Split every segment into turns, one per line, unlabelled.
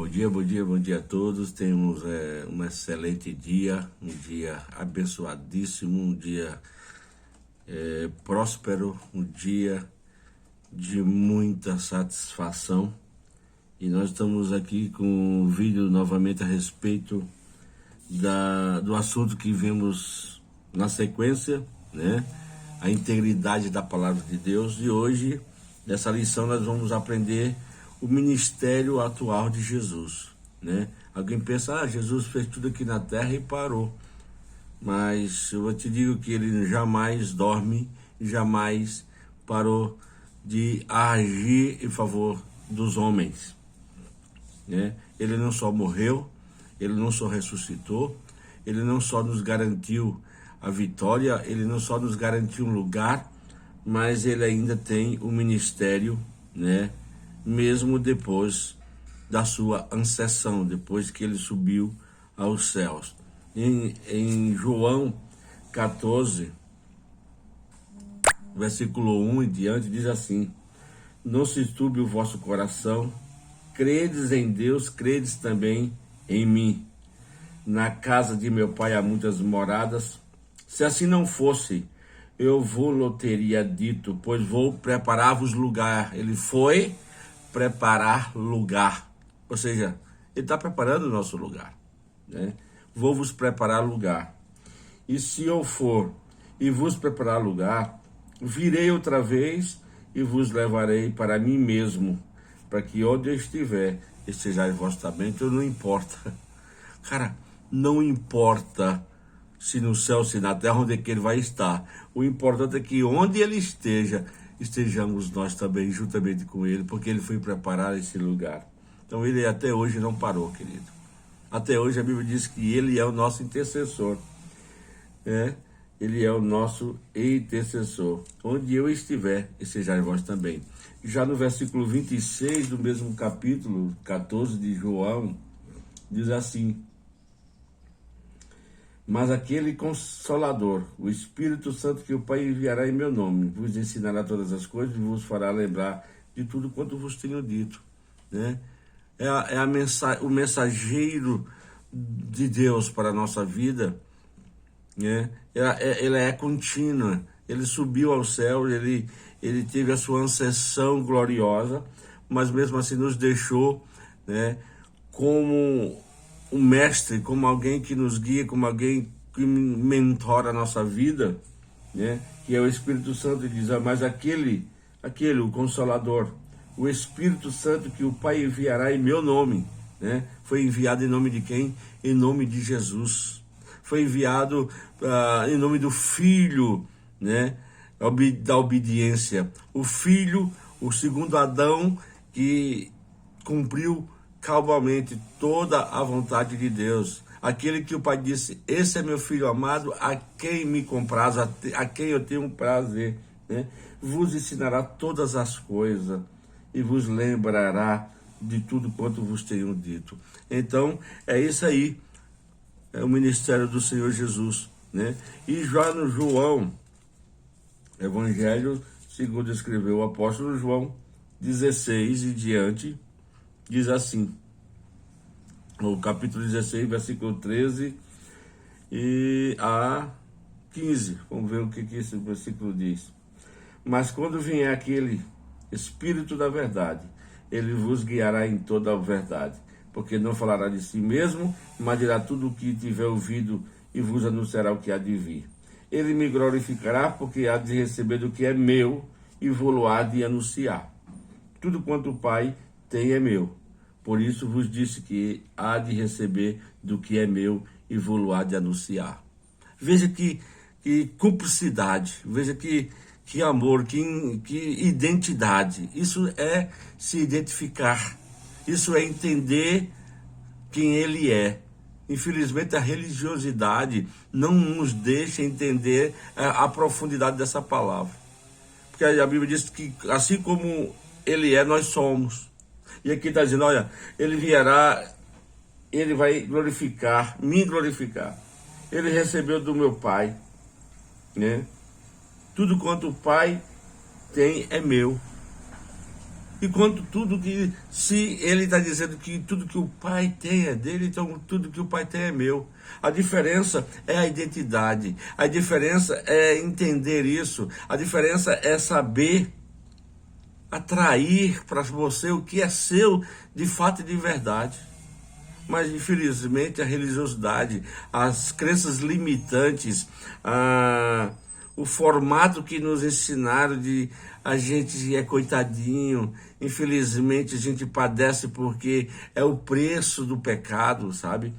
Bom dia a todos. Temos um excelente dia, um dia abençoadíssimo, um dia próspero, um dia de muita satisfação. E nós estamos aqui com um vídeo novamente a respeito do assunto que vimos na sequência, né? A integridade da palavra de Deus. E hoje, nessa lição, nós vamos aprender o ministério atual de Jesus, né? Alguém pensa, Jesus fez tudo aqui na terra e parou. Mas eu te digo que ele jamais dorme, jamais parou de agir em favor dos homens, né? Ele não só morreu, ele não só ressuscitou, ele não só nos garantiu a vitória, ele não só nos garantiu um lugar, mas ele ainda tem o ministério, né? Mesmo depois da sua ascensão, depois que ele subiu aos céus. Em João 14, versículo 1 e diante, diz assim: não se turbe o vosso coração, credes em Deus, credes também em mim. Na casa de meu pai há muitas moradas. Se assim não fosse, eu vou-lo teria dito, pois vou preparar-vos lugar. Ele foi preparar lugar, ou seja, ele está preparando o nosso lugar, né? Vou vos preparar lugar. E se eu for e vos preparar lugar, virei outra vez e vos levarei para mim mesmo, para que onde eu estiver, estejais vós também. Então não importa, cara, não importa se no céu, se na terra, onde é que ele vai estar. O importante é que onde ele esteja, estejamos nós também juntamente com ele, porque ele foi preparar esse lugar. Então ele até hoje não parou, querido. Até hoje a Bíblia diz que ele é o nosso intercessor, né? Ele é o nosso intercessor. Onde eu estiver, estejais vós também. Já no versículo 26 do mesmo capítulo 14 de João, diz assim: mas aquele Consolador, o Espírito Santo que o Pai enviará em meu nome, vos ensinará todas as coisas e vos fará lembrar de tudo quanto vos tenho dito, né? O mensageiro de Deus para a nossa vida, né? Ela é contínua. Ele subiu ao céu, ele teve a sua ascensão gloriosa, mas mesmo assim nos deixou, né, como um mestre, como alguém que nos guia, como alguém que mentora a nossa vida, né? Que é o Espírito Santo. Ele diz: mas aquele, o Consolador, o Espírito Santo que o Pai enviará em meu nome, né? Foi enviado em nome de quem? Em nome de Jesus. Foi enviado em nome do Filho, né? Da obediência. O Filho, o segundo Adão, que cumpriu cabalmente toda a vontade de Deus. Aquele que o Pai disse: esse é meu Filho amado, a quem me compraz, a quem eu tenho prazer, né? Vos ensinará todas as coisas e vos lembrará de tudo quanto vos tenho dito. Então, é isso aí, é o ministério do Senhor Jesus, né? E já no João, Evangelho segundo escreveu o apóstolo João, 16 e diante, diz assim, no capítulo 16, versículo 13 e a 15. Vamos ver o que esse versículo diz. Mas quando vier aquele Espírito da verdade, ele vos guiará em toda a verdade, porque não falará de si mesmo, mas dirá tudo o que tiver ouvido e vos anunciará o que há de vir. Ele me glorificará, porque há de receber do que é meu e vou-lo há de anunciar. Tudo quanto o Pai tem é meu. Por isso vos disse que há de receber do que é meu e vou-lo há de anunciar. Veja que cumplicidade, veja que amor, que identidade. Isso é se identificar, isso é entender quem ele é. Infelizmente a religiosidade não nos deixa entender a profundidade dessa palavra. Porque a Bíblia diz que assim como ele é, nós somos. E aqui está dizendo, olha, ele virá, ele vai glorificar, me glorificar. Ele recebeu do meu Pai, né? Tudo quanto o Pai tem é meu. Enquanto tudo que, se ele está dizendo que tudo que o Pai tem é dele, então tudo que o Pai tem é meu. A diferença é a identidade, a diferença é entender isso, a diferença é saber atrair para você o que é seu de fato e de verdade. Mas infelizmente a religiosidade, as crenças limitantes, o formato que nos ensinaram de a gente é coitadinho, infelizmente a gente padece porque é o preço do pecado, sabe?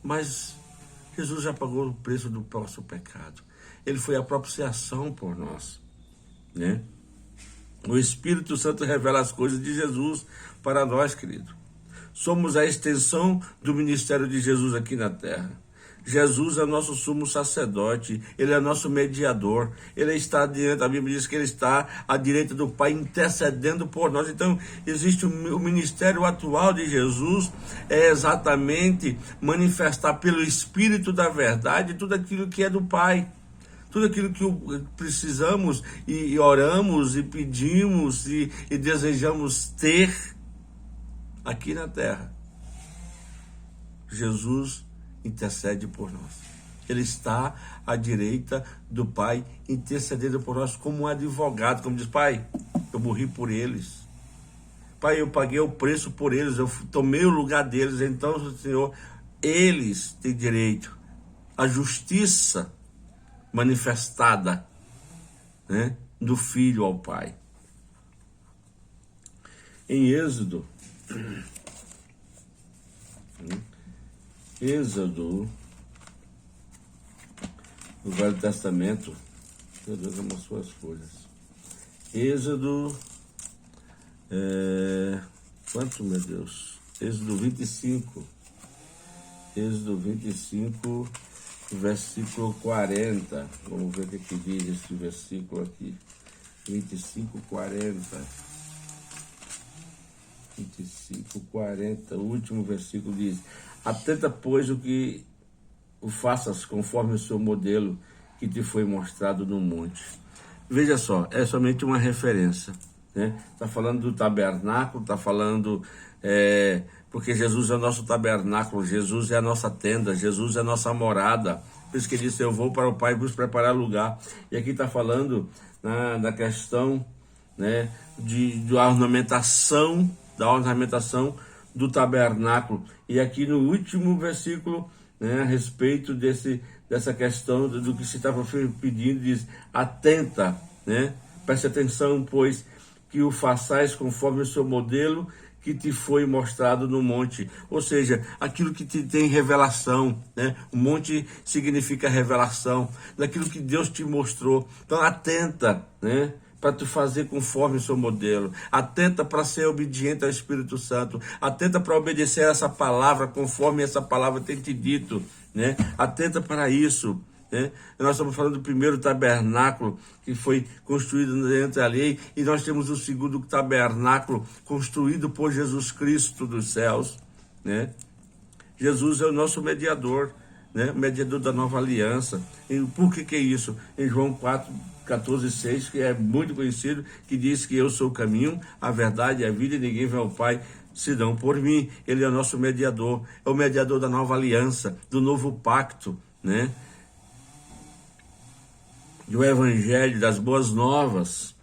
Mas Jesus já pagou o preço do nosso pecado. Ele foi a propiciação por nós, né? O Espírito Santo revela as coisas de Jesus para nós, querido. Somos a extensão do ministério de Jesus aqui na terra. Jesus é nosso sumo sacerdote, ele é nosso mediador, ele está diante, a Bíblia diz que ele está à direita do Pai intercedendo por nós. Então, existe o ministério atual de Jesus, é exatamente manifestar pelo Espírito da verdade tudo aquilo que é do Pai. Tudo aquilo que precisamos e oramos e pedimos e desejamos ter aqui na terra. Jesus intercede por nós. Ele está à direita do Pai, intercedendo por nós como um advogado, como diz: Pai, eu morri por eles. Pai, eu paguei o preço por eles, eu tomei o lugar deles. Então, Senhor, eles têm direito à justiça manifestada, né, do Filho ao Pai. Em Êxodo, no Velho Testamento, meu Deus, amassou as folhas. Êxodo, quanto, meu Deus? Êxodo 25. Êxodo 25, versículo 40. Vamos ver o que diz esse versículo aqui. 25, 40. 25, 40. O último versículo diz: atenta, pois, o que o faças conforme o seu modelo que te foi mostrado no monte. Veja só, é somente uma referência, né? Está falando do tabernáculo, está falando... porque Jesus é o nosso tabernáculo, Jesus é a nossa tenda, Jesus é a nossa morada. Por isso que ele disse: eu vou para o Pai vos preparar lugar. E aqui está falando da questão, né, da ornamentação do tabernáculo. E aqui no último versículo, né, a respeito dessa questão do que se estava pedindo, diz: atenta, né? Preste atenção, pois, que o façais conforme o seu modelo que te foi mostrado no monte. Ou seja, aquilo que te tem revelação, né? O monte significa revelação daquilo que Deus te mostrou. Então, atenta, né, para tu fazer conforme o seu modelo. Atenta para ser obediente ao Espírito Santo. Atenta para obedecer a essa palavra conforme essa palavra tem te dito, né? Atenta para isso, né? Nós estamos falando do primeiro tabernáculo que foi construído dentro da lei, e nós temos o segundo tabernáculo construído por Jesus Cristo dos céus, né? Jesus é o nosso mediador, né? O mediador da nova aliança. E por que é isso? Em João 4:14-6, que é muito conhecido, que diz que eu sou o caminho, a verdade e a vida, e ninguém vai ao Pai senão por mim. Ele é o nosso mediador, é o mediador da nova aliança, do novo pacto, né? Do Evangelho, das boas novas.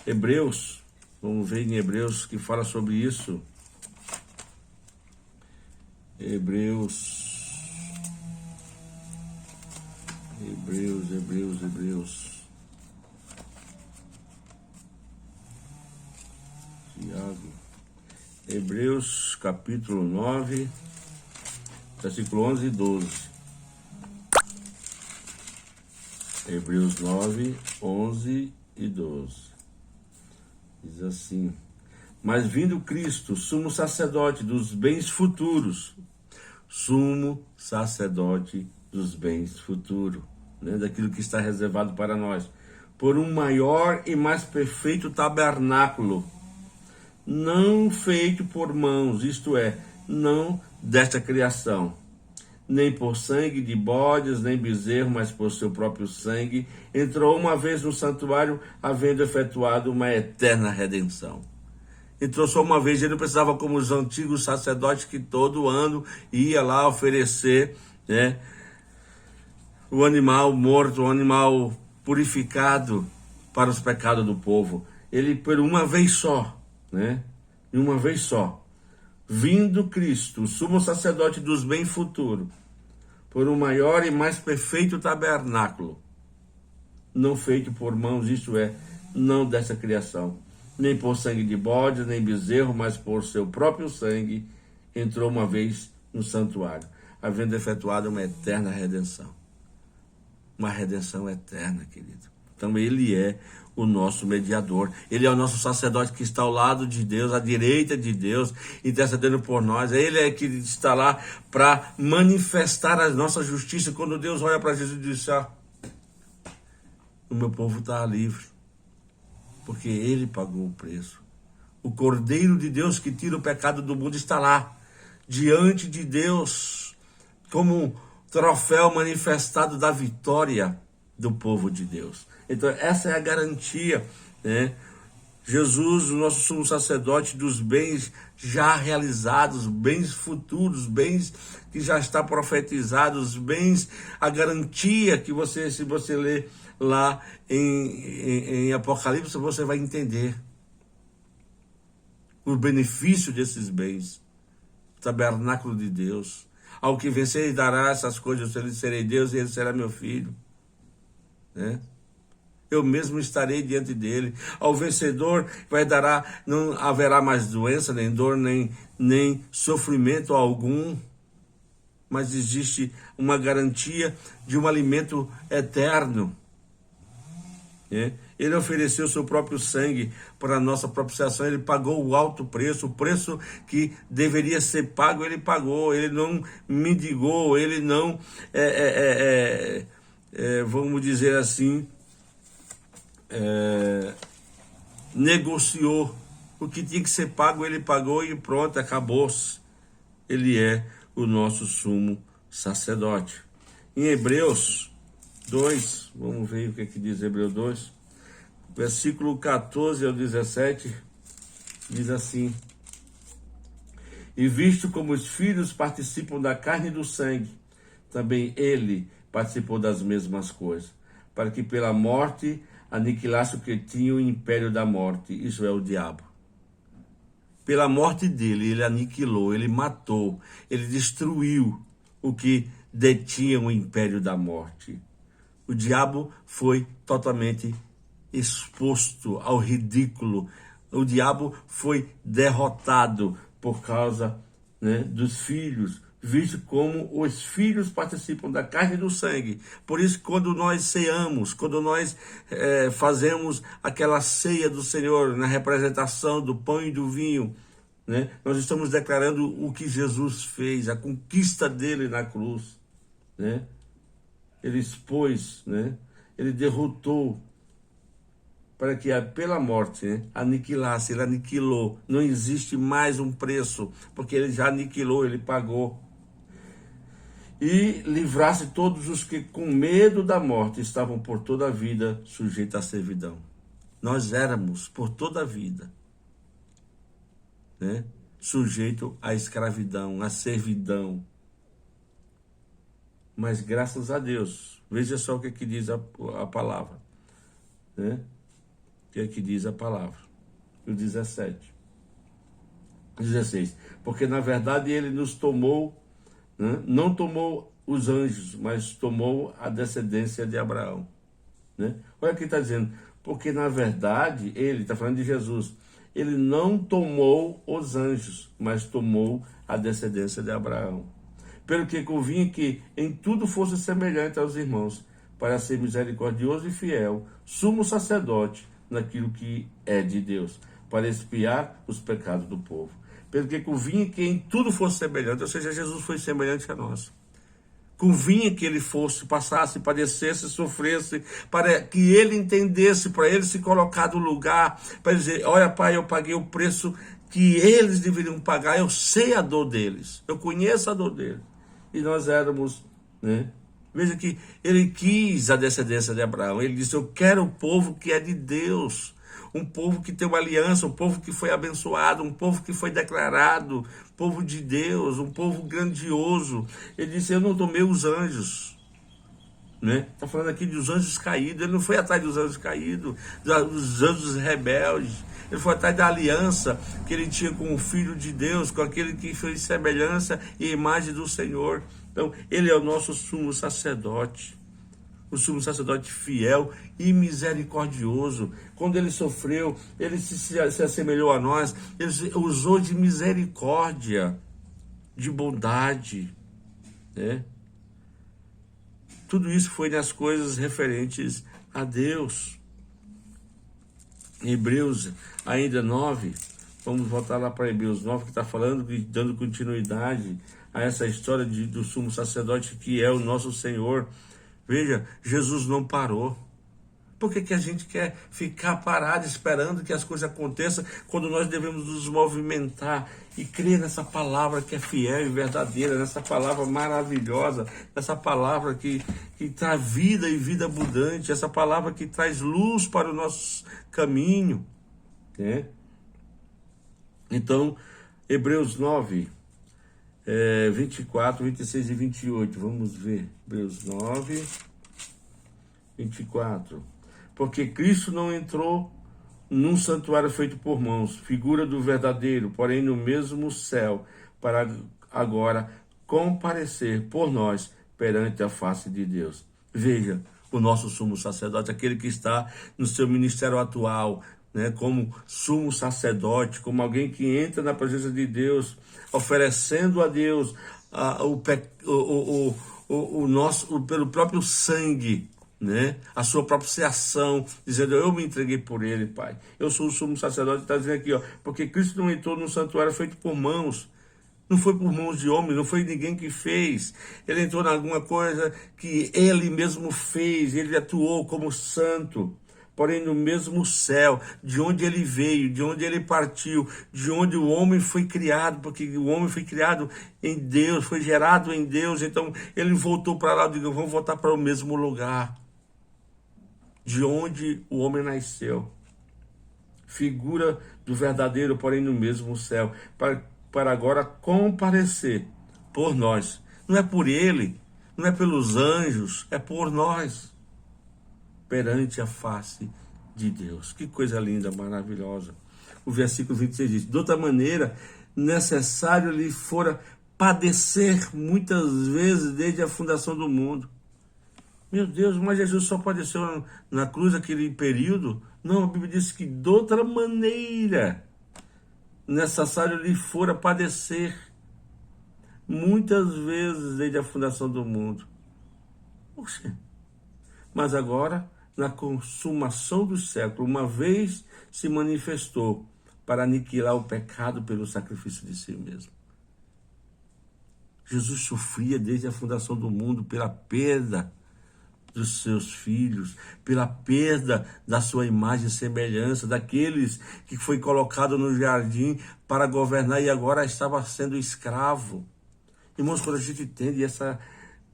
Hebreus, vamos ver em Hebreus que fala sobre isso. Hebreus. Tiago. Hebreus capítulo 9, versículo 11 e 12. Hebreus 9, 11 e 12. Diz assim: mas vindo Cristo, sumo sacerdote dos bens futuros, sumo sacerdote dos bens futuros, né, daquilo que está reservado para nós, por um maior e mais perfeito tabernáculo, não feito por mãos, isto é, não desta criação, nem por sangue de bodes, nem bezerro, mas por seu próprio sangue, entrou uma vez no santuário, havendo efetuado uma eterna redenção. entrou só uma vez, ele não precisava como os antigos sacerdotes que todo ano ia lá oferecer, né, o animal morto, o animal purificado para os pecados do povo. Ele, por uma vez só, né, e uma vez só, vindo Cristo, o sumo sacerdote dos bens futuros, por um maior e mais perfeito tabernáculo, não feito por mãos, isto é, não dessa criação, nem por sangue de bode, nem bezerro, mas por seu próprio sangue, entrou uma vez no santuário, havendo efetuado uma eterna redenção. Uma redenção eterna, querido. Então ele é o nosso mediador. Ele é o nosso sacerdote que está ao lado de Deus, à direita de Deus, intercedendo por nós. Ele é que está lá para manifestar a nossa justiça. Quando Deus olha para Jesus e diz: o meu povo está livre, porque ele pagou o preço. O Cordeiro de Deus que tira o pecado do mundo está lá, diante de Deus, como um troféu manifestado da vitória do povo de Deus. Então essa é a garantia, né? Jesus, o nosso sumo sacerdote dos bens já realizados, bens futuros, bens que já está profetizados, bens, a garantia que você, se você ler lá em Apocalipse, você vai entender o benefício desses bens. O tabernáculo de Deus. Ao que vencer e dará essas coisas, eu serei Deus e ele será meu filho, né? Eu mesmo estarei diante dele. Ao vencedor não haverá mais doença, nem dor, nem sofrimento algum, mas existe uma garantia de um alimento eterno, né? Ele ofereceu seu próprio sangue para a nossa propiciação. Ele pagou o alto preço, o preço que deveria ser pago, ele pagou. Ele não mendigou, ele não, vamos dizer assim, negociou. O que tinha que ser pago, ele pagou e pronto, acabou-se. Ele é o nosso sumo sacerdote. Em Hebreus 2, vamos ver o que diz Hebreus 2, versículo 14 ao 17, diz assim: e visto como os filhos participam da carne e do sangue, também ele participou das mesmas coisas, para que pela morte aniquilasse o que tinha o império da morte, isso é o diabo. Pela morte dele, ele aniquilou, ele matou, ele destruiu o que detinha o império da morte. O diabo foi totalmente exposto ao ridículo. O diabo foi derrotado por causa, né, dos filhos, visto como os filhos participam da carne e do sangue. Por isso, quando nós ceamos, quando nós fazemos aquela ceia do Senhor, na representação do pão e do vinho, né, nós estamos declarando o que Jesus fez, a conquista dele na cruz, né? Ele expôs, né? Ele derrotou, para que pela morte, né, aniquilasse. Ele aniquilou. Não existe mais um preço, porque ele já aniquilou, ele pagou. E livrasse todos os que com medo da morte estavam por toda a vida sujeitos à servidão. Nós éramos por toda a vida, né, sujeito à escravidão, à servidão. Mas graças a Deus, veja só o que diz a palavra, né? O que é que diz a palavra? O 17. 16. Porque na verdade ele nos tomou, né? Não tomou os anjos, mas tomou a descendência de Abraão, né? Olha o que está dizendo. Porque na verdade, ele está falando de Jesus, ele não tomou os anjos, mas tomou a descendência de Abraão. Pelo que convinha que em tudo fosse semelhante aos irmãos, para ser misericordioso e fiel, sumo sacerdote naquilo que é de Deus, para expiar os pecados do povo. Pelo que convinha que em tudo fosse semelhante, ou seja, Jesus foi semelhante a nós. Convinha que ele fosse, passasse, padecesse, sofresse, para que ele entendesse, para ele se colocar no lugar, para dizer: olha, Pai, eu paguei o preço que eles deveriam pagar, eu sei a dor deles, eu conheço a dor deles. E nós éramos, né? Veja que ele quis a descendência de Abraão. Ele disse: eu quero o povo que é de Deus. um povo que tem uma aliança, um povo que foi abençoado, um povo que foi declarado, povo de Deus, um povo grandioso. Ele disse, eu não tomei os anjos, né? Está falando aqui dos anjos caídos. Ele não foi atrás dos anjos caídos, dos anjos rebeldes. Ele foi atrás da aliança que ele tinha com o Filho de Deus, com aquele que fez semelhança e imagem do Senhor. Então, ele é o nosso sumo sacerdote, o sumo sacerdote fiel e misericordioso. Quando ele sofreu, ele se assemelhou a nós, ele usou de misericórdia, de bondade, né? Tudo isso foi nas coisas referentes a Deus. Em Hebreus ainda 9, vamos voltar lá para Hebreus 9, que está falando, dando continuidade a essa história do sumo sacerdote que é o nosso Senhor. Veja, Jesus não parou. Por que a gente quer ficar parado esperando que as coisas aconteçam, quando nós devemos nos movimentar e crer nessa palavra que é fiel e verdadeira, nessa palavra maravilhosa, nessa palavra que traz vida e vida abundante, essa palavra que traz luz para o nosso caminho, né? Então, Hebreus 9, 24, 26 e 28, vamos ver. Hebreus 9, 24. Porque Cristo não entrou num santuário feito por mãos, figura do verdadeiro, porém no mesmo céu, para agora comparecer por nós perante a face de Deus. Veja, o nosso sumo sacerdote, aquele que está no seu ministério atual, né, como sumo sacerdote, como alguém que entra na presença de Deus, oferecendo a Deus pelo próprio sangue, né? A sua própria ação, dizendo, eu me entreguei por ele, Pai. Eu sou o sumo sacerdote, está dizendo aqui, ó, porque Cristo não entrou num santuário feito por mãos. Não foi por mãos de homem, não foi ninguém que fez. Ele entrou em alguma coisa que ele mesmo fez, ele atuou como santo. Porém, no mesmo céu, de onde ele veio, de onde ele partiu, de onde o homem foi criado, porque o homem foi criado em Deus, foi gerado em Deus. Então, ele voltou para lá, digo, vamos voltar para o mesmo lugar de onde o homem nasceu. Figura do verdadeiro, porém no mesmo céu, para agora comparecer por nós. Não é por ele, não é pelos anjos, é por nós, perante a face de Deus. Que coisa linda, maravilhosa. O versículo 26 diz, de outra maneira, necessário lhe fora padecer muitas vezes desde a fundação do mundo. Meu Deus, mas Jesus só padeceu na cruz naquele período? Não, a Bíblia diz que de outra maneira necessário lhe fora padecer muitas vezes desde a fundação do mundo. Poxa, mas agora, na consumação do século, uma vez se manifestou para aniquilar o pecado pelo sacrifício de si mesmo. Jesus sofria desde a fundação do mundo pela perda dos seus filhos, pela perda da sua imagem e semelhança, daqueles que foi colocado no jardim para governar e agora estava sendo escravo. Irmãos, quando a gente entende essa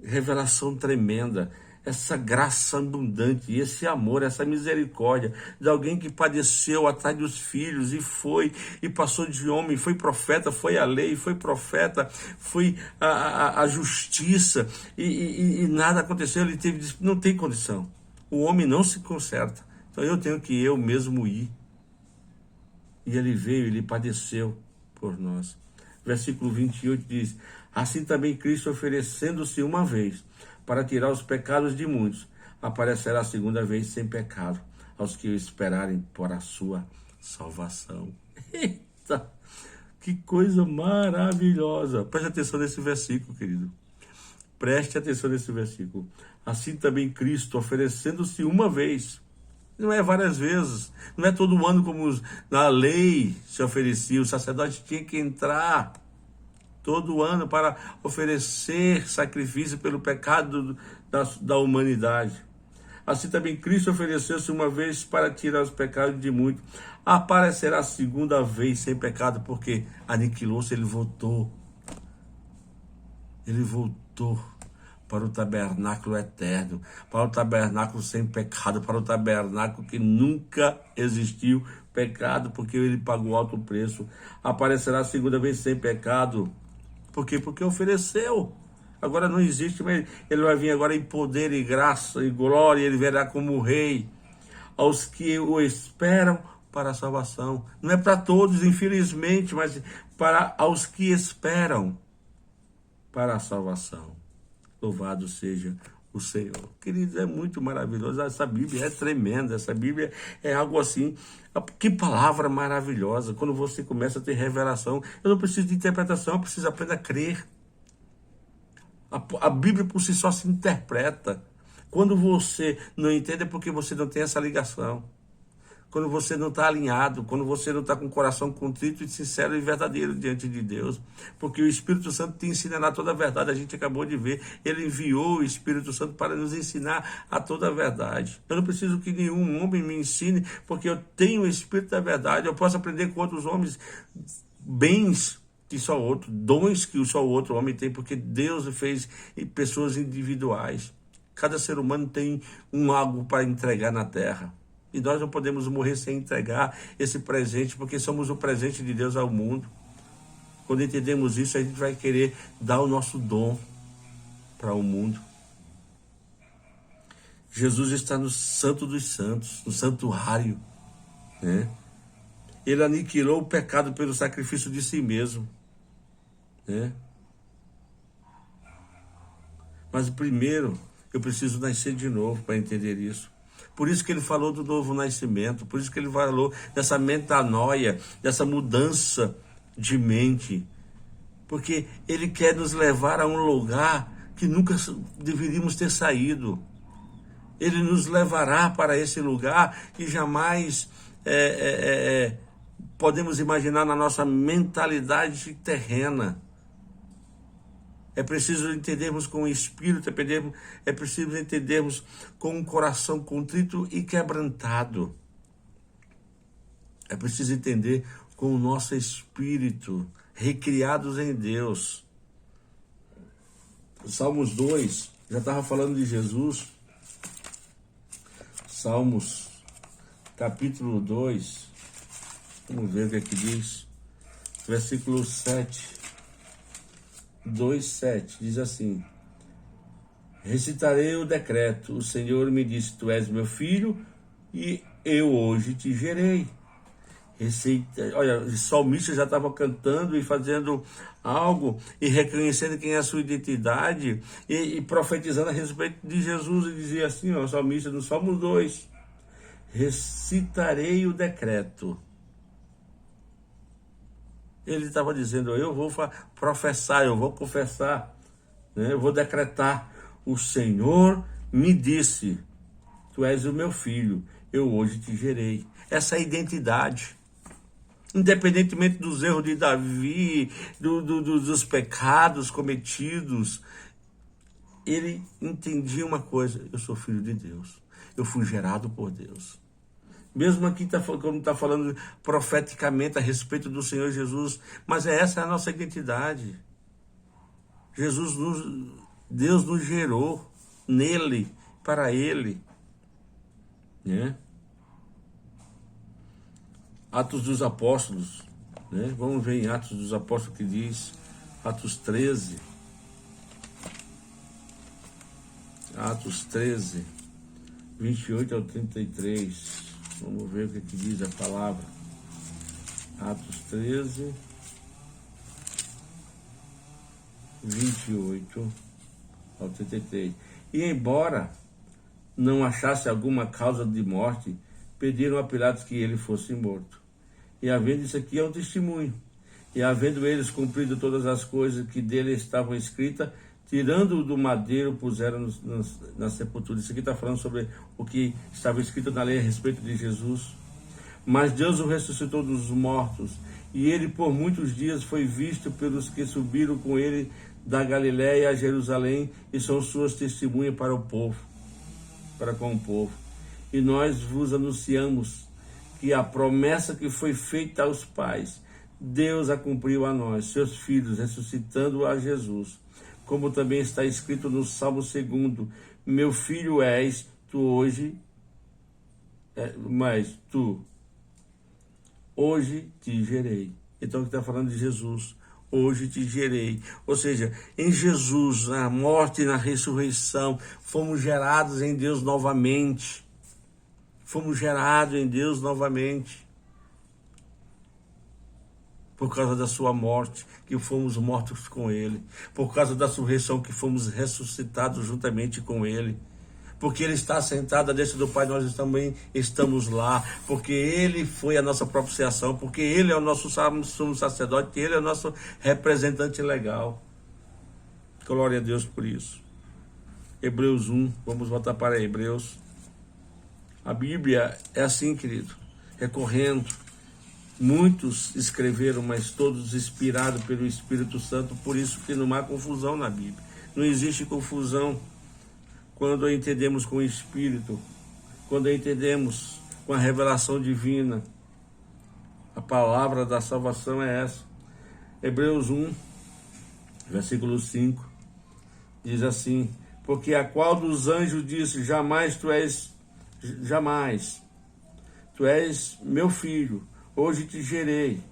revelação tremenda, essa graça abundante, esse amor, essa misericórdia de alguém que padeceu atrás dos filhos e passou de homem, foi profeta, foi a lei, foi profeta, foi a justiça e nada aconteceu. Ele não tem condição. O homem não se conserta. Então eu tenho que eu mesmo ir. E ele veio, ele padeceu por nós. Versículo 28 diz, assim também Cristo, oferecendo-se uma vez para tirar os pecados de muitos, aparecerá a segunda vez sem pecado aos que o esperarem por a sua salvação. Eita, que coisa maravilhosa! Preste atenção nesse versículo, querido. Preste atenção nesse versículo. Assim também Cristo, oferecendo-se uma vez, não é várias vezes, não é todo ano como na lei se oferecia, o sacerdote tinha que entrar todo ano para oferecer sacrifício pelo pecado da humanidade. Assim também Cristo ofereceu-se uma vez para tirar os pecados de muitos. Aparecerá a segunda vez sem pecado, porque aniquilou-se, ele voltou. Ele voltou para o tabernáculo eterno, para o tabernáculo sem pecado, para o tabernáculo que nunca existiu pecado, porque ele pagou alto preço. Aparecerá a segunda vez sem pecado. Por quê? Porque ofereceu. Agora não existe, mas ele vai vir agora em poder e graça e glória, ele virá como rei aos que o esperam para a salvação. Não é para todos, infelizmente, mas para aos que esperam para a salvação. Louvado seja o Senhor. Queridos, é muito maravilhoso. Essa Bíblia é tremenda. Essa Bíblia é algo assim. Que palavra maravilhosa. Quando você começa a ter revelação. Eu não preciso de interpretação, eu preciso apenas a crer. A Bíblia por si só se interpreta. Quando você não entende é porque você não tem essa ligação. Quando você não está alinhado, quando você não está com o coração contrito e sincero e verdadeiro diante de Deus. Porque o Espírito Santo te ensinará toda a verdade. A gente acabou de ver, ele enviou o Espírito Santo para nos ensinar a toda a verdade. Eu não preciso que nenhum homem me ensine, porque eu tenho o Espírito da verdade. Eu posso aprender com outros homens bens que só outro, dons que só o outro homem tem, porque Deus fez pessoas individuais. Cada ser humano tem algo para entregar na terra. E nós não podemos morrer sem entregar esse presente, porque somos o presente de Deus ao mundo. Quando entendemos isso, a gente vai querer dar o nosso dom para o mundo. Jesus está no Santo dos Santos, no santuário, né? Ele aniquilou o pecado pelo sacrifício de si mesmo, né? Mas primeiro, eu preciso nascer de novo para entender isso. Por isso que ele falou do novo nascimento, por isso que ele falou dessa metanoia, dessa mudança de mente. Porque ele quer nos levar a um lugar que nunca deveríamos ter saído. Ele nos levará para esse lugar que jamais podemos imaginar na nossa mentalidade terrena. É preciso entendermos com o Espírito, é preciso entendermos com um coração contrito e quebrantado. É preciso entender com o nosso espírito, recriados em Deus. Salmos 2, já estava falando de Jesus. Salmos, capítulo 2, vamos ver o que é que diz. Versículo 7. 2:7 diz assim: recitarei o decreto, o Senhor me disse, tu és meu filho e eu hoje te gerei. Olha, o salmista já estava cantando e fazendo algo e reconhecendo quem é a sua identidade e profetizando a respeito de Jesus, e dizia assim, ó, o salmista no Salmo 2: recitarei o decreto. Ele estava dizendo, eu vou professar, eu vou confessar, né? Eu vou decretar. O Senhor me disse, tu és o meu filho, eu hoje te gerei. Essa é a identidade. Independentemente dos erros de Davi, dos pecados cometidos, ele entendia uma coisa, eu sou filho de Deus, eu fui gerado por Deus. Mesmo aqui, quando está falando profeticamente a respeito do Senhor Jesus, mas essa é a nossa identidade. Deus nos gerou nele, para ele, né? Atos dos Apóstolos, né? Vamos ver em Atos dos Apóstolos que diz, Atos 13, 28 ao 33. Vamos ver o que diz a palavra. Atos 13, 28 ao 33. E embora não achasse alguma causa de morte, pediram a Pilatos que ele fosse morto. E havendo isso aqui é um testemunho. E havendo eles cumprido todas as coisas que dele estavam escritas, tirando-o do madeiro, puseram na sepultura. Isso aqui está falando sobre o que estava escrito na lei a respeito de Jesus. Mas Deus o ressuscitou dos mortos, e ele por muitos dias foi visto pelos que subiram com ele da Galiléia a Jerusalém, e são suas testemunhas para o povo, para com o povo. E nós vos anunciamos que a promessa que foi feita aos pais, Deus a cumpriu a nós, seus filhos, ressuscitando a Jesus, como também está escrito no Salmo 2: meu filho és, tu hoje, mas tu, hoje te gerei. Então ele está falando de Jesus. Hoje te gerei. Ou seja, em Jesus, na morte e na ressurreição, fomos gerados em Deus novamente. Fomos gerados em Deus novamente. Por causa da sua morte, que fomos mortos com Ele. Por causa da ressurreição, que fomos ressuscitados juntamente com Ele. Porque Ele está sentado à destra do Pai, nós também estamos lá. Porque Ele foi a nossa propiciação. Porque Ele é o nosso sumo sacerdote. Ele é o nosso representante legal. Glória a Deus por isso. Hebreus 1, vamos voltar para Hebreus. A Bíblia é assim, querido, recorrendo. Muitos escreveram, mas todos inspirados pelo Espírito Santo, por isso que não há confusão na Bíblia. Não existe confusão quando a entendemos com o Espírito, quando a entendemos com a revelação divina. A palavra da salvação é essa. Hebreus 1, versículo 5, diz assim: porque a qual dos anjos disse, jamais tu és meu filho, hoje te gerei,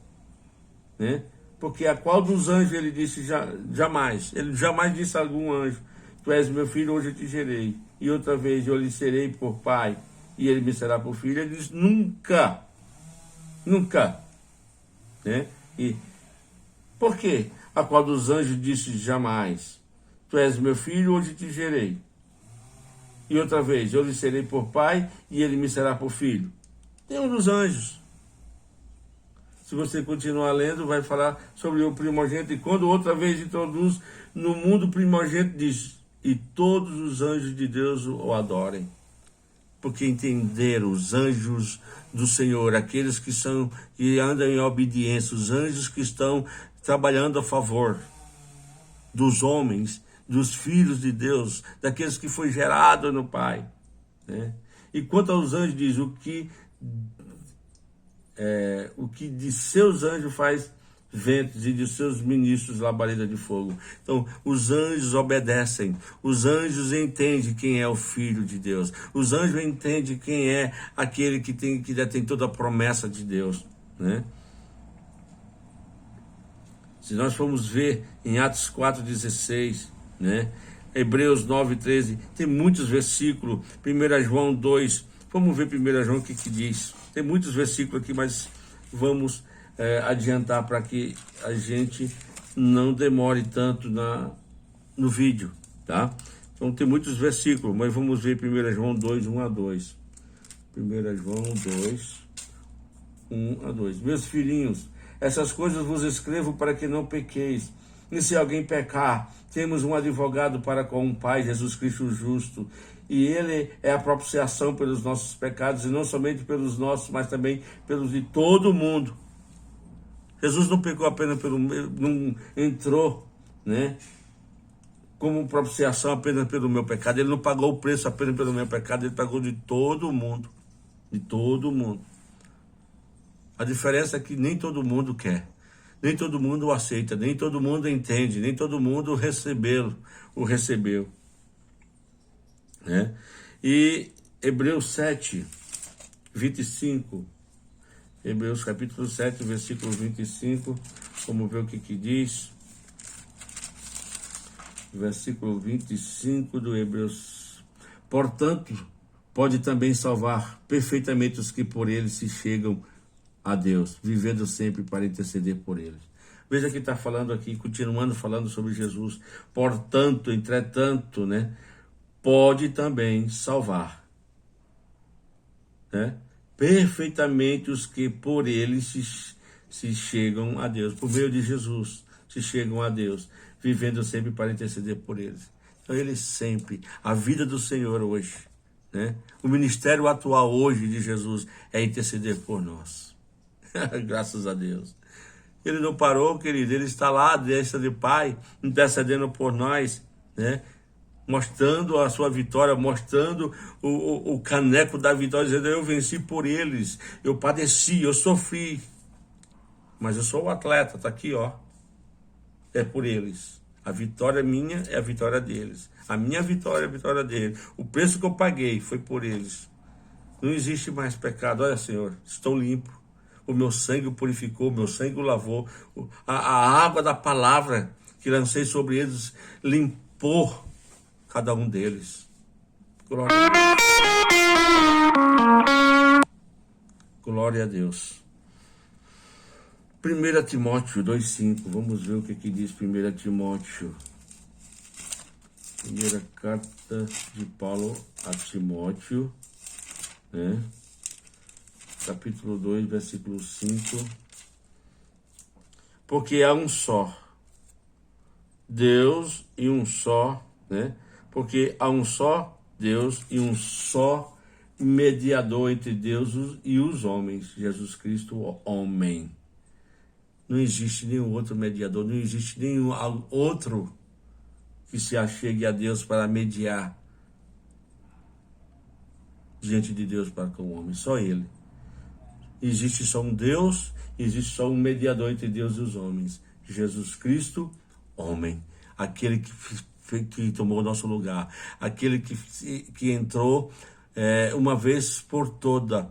né? Porque a qual dos anjos ele disse jamais? Ele jamais disse a algum anjo, tu és meu filho, hoje eu te gerei. E outra vez, eu lhe serei por pai, e ele me será por filho. Ele diz nunca, nunca, né? E por quê? A qual dos anjos disse jamais? Tu és meu filho, hoje te gerei. E outra vez, eu lhe serei por pai, e ele me será por filho. Tem um dos anjos. Se você continuar lendo, vai falar sobre o primogênito. E quando outra vez introduz no mundo primogênito, diz: e todos os anjos de Deus o adorem. Porque entenderam os anjos do Senhor, aqueles que andam em obediência, os anjos que estão trabalhando a favor dos homens, dos filhos de Deus, daqueles que foi gerado no Pai, né? E quanto aos anjos, diz: o que de seus anjos faz ventos e de seus ministros labareda de fogo. Então, os anjos obedecem, os anjos entendem quem é o Filho de Deus, os anjos entendem quem é aquele que detém toda a promessa de Deus, né? Se nós formos ver em Atos 4,16, né? Hebreus 9,13, tem muitos versículos. 1 João 2, vamos ver 1 João o que diz. Tem muitos versículos aqui, mas vamos adiantar para que a gente não demore tanto no vídeo, tá? Então tem muitos versículos, mas vamos ver 1 João 2, 1 a 2. 1 João 2, 1 a 2. Meus filhinhos, essas coisas vos escrevo para que não pequeis. E se alguém pecar, temos um advogado para com o Pai, Jesus Cristo justo. E ele é a propiciação pelos nossos pecados, e não somente pelos nossos, mas também pelos de todo mundo. Jesus não pecou apenas não entrou, né, como propiciação apenas pelo meu pecado. Ele não pagou o preço apenas pelo meu pecado, ele pagou de todo mundo. De todo mundo. A diferença é que nem todo mundo quer. Nem todo mundo o aceita, nem todo mundo entende, nem todo mundo o recebeu. Né? E Hebreus 7, 25. Hebreus capítulo 7, versículo 25. Vamos ver o que diz. Versículo 25 do Hebreus. Portanto, pode também salvar perfeitamente os que por ele se chegam a Deus, vivendo sempre para interceder por eles. Veja que está falando aqui, continuando falando sobre Jesus. Portanto, entretanto, né, pode também salvar, né, perfeitamente os que por ele se chegam a Deus, por meio de Jesus, se chegam a Deus, vivendo sempre para interceder por eles. Então ele sempre, a vida do Senhor hoje, né, o ministério atual hoje de Jesus é interceder por nós. Graças a Deus. Ele não parou, querido. Ele está lá, à destra de Pai, intercedendo por nós, né? Mostrando a sua vitória, mostrando o caneco da vitória, dizendo: eu venci por eles, eu padeci, eu sofri, mas eu sou o atleta, está aqui, ó. É por eles. A vitória minha é a vitória deles. A minha vitória é a vitória deles. O preço que eu paguei foi por eles. Não existe mais pecado. Olha, Senhor, estou limpo. O meu sangue o purificou, o meu sangue o lavou. A água da palavra que lancei sobre eles limpou cada um deles. Glória a Deus. Glória a Deus. 1 Timóteo 2,5. Vamos ver o que diz 1 Timóteo. Primeira carta de Paulo a Timóteo, né? Capítulo 2, versículo 5. Porque há um só Deus e um só, né? Porque há um só Deus e um só mediador entre Deus e os homens, Jesus Cristo, o homem. Não existe nenhum outro mediador, não existe nenhum outro que se achegue a Deus para mediar diante de Deus para com o homem, só Ele. Existe só um Deus, existe só um mediador entre Deus e os homens, Jesus Cristo, homem. Aquele que tomou o nosso lugar, aquele que entrou uma vez por toda,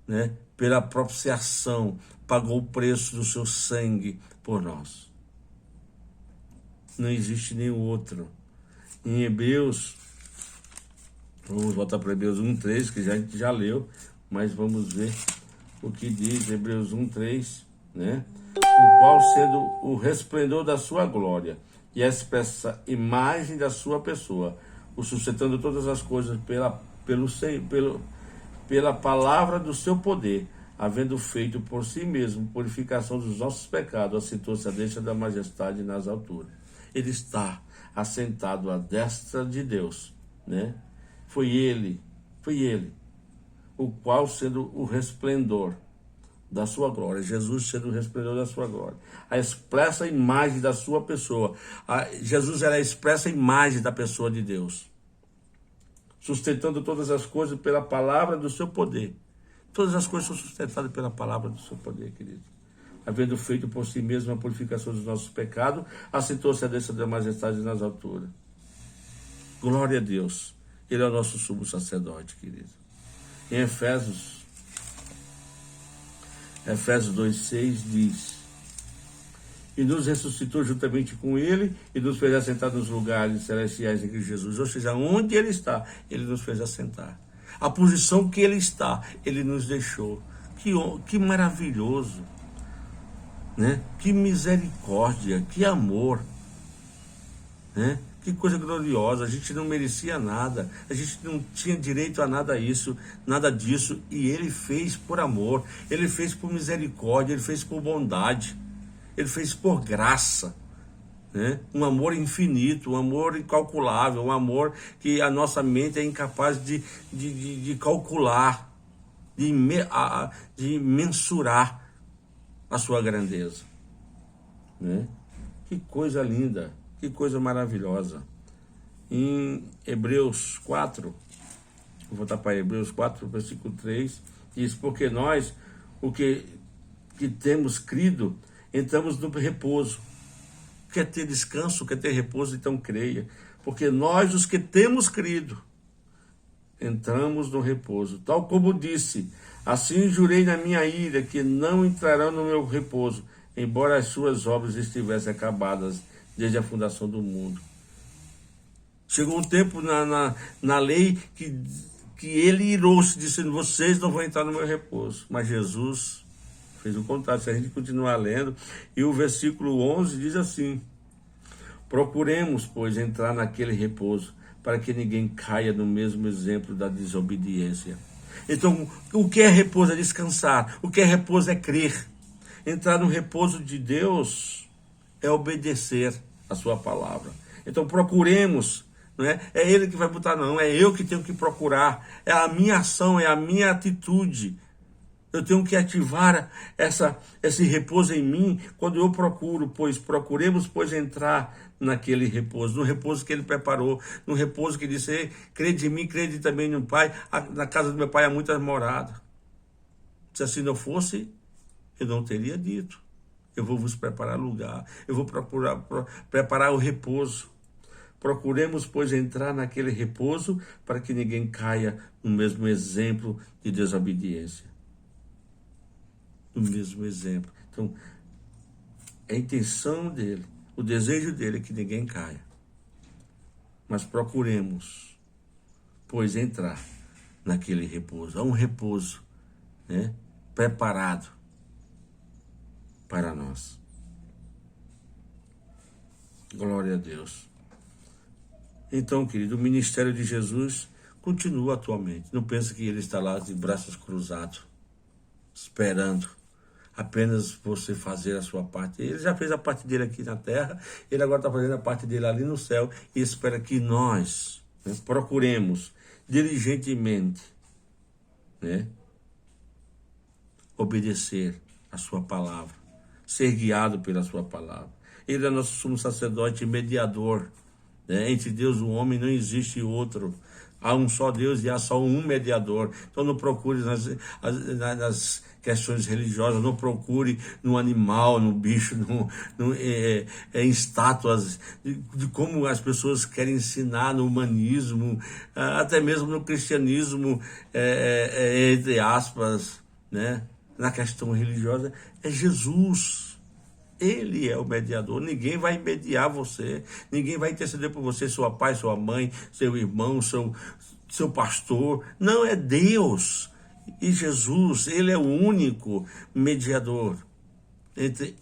né, pela propiciação, pagou o preço do seu sangue por nós. Não existe nenhum outro. Em Hebreus, vamos voltar para Hebreus 1:3, que a gente já leu, mas vamos ver o que diz Hebreus 1:3, né? O qual, sendo o resplendor da sua glória e a expressa imagem da sua pessoa, o sustentando todas as coisas pela palavra do seu poder, havendo feito por si mesmo purificação dos nossos pecados, assentou-se à destra da majestade nas alturas. Ele está assentado à destra de Deus, né? Foi ele, o qual, sendo o resplendor da sua glória, Jesus sendo o resplendor da sua glória, a expressa imagem da sua pessoa. Jesus era a expressa imagem da pessoa de Deus, sustentando todas as coisas pela palavra do seu poder. Todas as coisas são sustentadas pela palavra do seu poder, querido. Havendo feito por si mesmo a purificação dos nossos pecados, assentou-se à destra da majestade nas alturas. Glória a Deus. Ele é o nosso sumo sacerdote, querido. Em Efésios 2:6 diz: e nos ressuscitou juntamente com ele e nos fez assentar nos lugares celestiais em Cristo Jesus. Ou seja, onde ele está, ele nos fez assentar. A posição que ele está, ele nos deixou. Que maravilhoso, né? Que misericórdia, que amor, né? Que coisa gloriosa. A gente não merecia nada, a gente não tinha direito a nada disso, e ele fez por amor, ele fez por misericórdia, ele fez por bondade, ele fez por graça, né? Um amor infinito, um amor incalculável, um amor que a nossa mente é incapaz de calcular, de mensurar a sua grandeza, né? Que coisa linda, que coisa maravilhosa. Em Hebreus 4, vou voltar para Hebreus 4, versículo 3, diz: porque nós, o que temos crido, entramos no repouso. Quer ter descanso, quer ter repouso, então creia. Porque nós, os que temos crido, entramos no repouso. Tal como disse: assim jurei na minha ira, que não entrarão no meu repouso, embora as suas obras estivessem acabadas desde a fundação do mundo. Chegou um tempo na lei que ele irou-se, dizendo: vocês não vão entrar no meu repouso. Mas Jesus fez o contrário. Se a gente continuar lendo, e o versículo 11 diz assim: procuremos, pois, entrar naquele repouso, para que ninguém caia no mesmo exemplo da desobediência. Então, o que é repouso? É descansar. O que é repouso? É crer. Entrar no repouso de Deus é obedecer a sua palavra. Então, procuremos, não é? É ele que vai botar, não. É eu que tenho que procurar. É a minha ação, é a minha atitude. Eu tenho que ativar esse repouso em mim quando eu procuro, procuremos, entrar naquele repouso, no repouso que ele preparou, no repouso que disse: ei, crede em mim, crede também no Pai, na casa do meu Pai há muitas moradas. Se assim não fosse, eu não teria dito. Eu vou vos preparar lugar. Eu vou preparar o repouso. Procuremos, pois, entrar naquele repouso para que ninguém caia no mesmo exemplo de desobediência. No mesmo exemplo. Então, a intenção dele, o desejo dele é que ninguém caia. Mas procuremos, pois, entrar naquele repouso. Há um repouso, né, preparado para nós. Glória a Deus. Então, querido, o ministério de Jesus continua atualmente. Não pense que ele está lá de braços cruzados, esperando apenas você fazer a sua parte. Ele já fez a parte dele aqui na terra, ele agora está fazendo a parte dele ali no céu e espera que nós, né, procuremos diligentemente, né, obedecer a sua palavra, ser guiado pela sua palavra. Ele é nosso sumo sacerdote e mediador, né? Entre Deus e o homem não existe outro. Há um só Deus e há só um mediador. Então não procure nas questões religiosas, não procure no animal, no bicho, em estátuas, de como as pessoas querem ensinar no humanismo, até mesmo no cristianismo, entre aspas, né? Na questão religiosa, é Jesus. Ele é o mediador, ninguém vai mediar você, ninguém vai interceder por você, seu pai, sua mãe, seu irmão, seu pastor. Não, é Deus. E Jesus, ele é o único mediador entre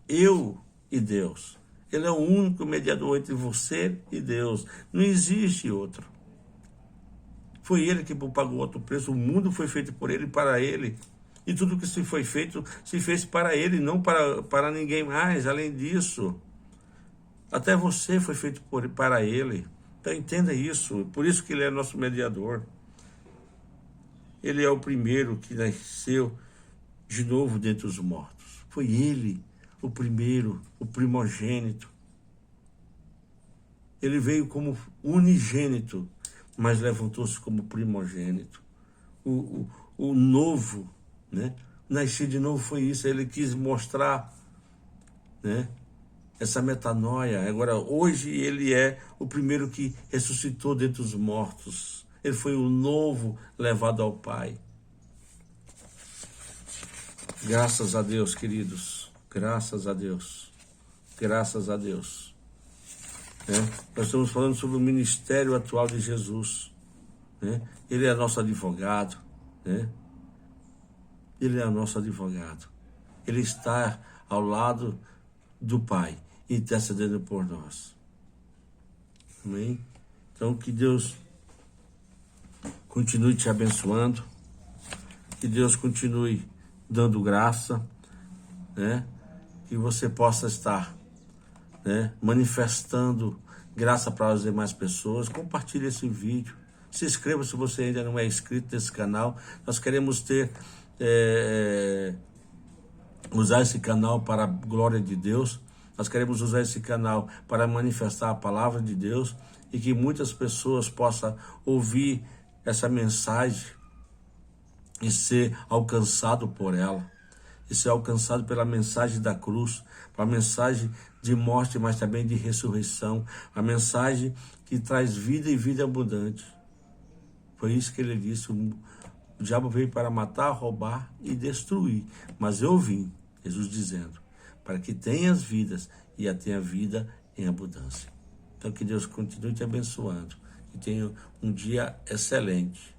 eu e Deus. Ele é o único mediador entre você e Deus. Não existe outro. Foi ele que pagou outro preço, o mundo foi feito por ele e para ele. E tudo que se foi feito, se fez para ele, não para ninguém mais. Além disso, até você foi feito para ele. Então entenda isso. Por isso que ele é nosso mediador. Ele é o primeiro que nasceu de novo dentre os mortos. Foi ele o primeiro, o primogênito. Ele veio como unigênito, mas levantou-se como primogênito. O novo, né? Nascer de novo foi isso. Ele quis mostrar, né, essa metanoia. Agora, hoje ele é o primeiro que ressuscitou dentre os mortos. Ele foi o novo levado ao Pai. Graças a Deus, queridos. Graças a Deus. Graças a Deus. Né? Nós estamos falando sobre o ministério atual de Jesus. Né? Ele é nosso advogado, né? Ele é nosso advogado. Ele está ao lado do Pai, intercedendo por nós. Amém? Então, que Deus continue te abençoando. Que Deus continue dando graça, né? Que você possa estar, né, manifestando graça para as demais pessoas. Compartilhe esse vídeo. Se inscreva se você ainda não é inscrito nesse canal. Nós queremos usar esse canal para a glória de Deus. Nós queremos usar esse canal para manifestar a palavra de Deus e que muitas pessoas possam ouvir essa mensagem e ser alcançado por ela, e ser alcançado pela mensagem da cruz, a mensagem de morte, mas também de ressurreição, a mensagem que traz vida e vida abundante. Foi isso que ele disse: o diabo veio para matar, roubar e destruir, mas eu vim, Jesus dizendo, para que tenhas vidas e a tenha vida em abundância. Então que Deus continue te abençoando, que tenha um dia excelente.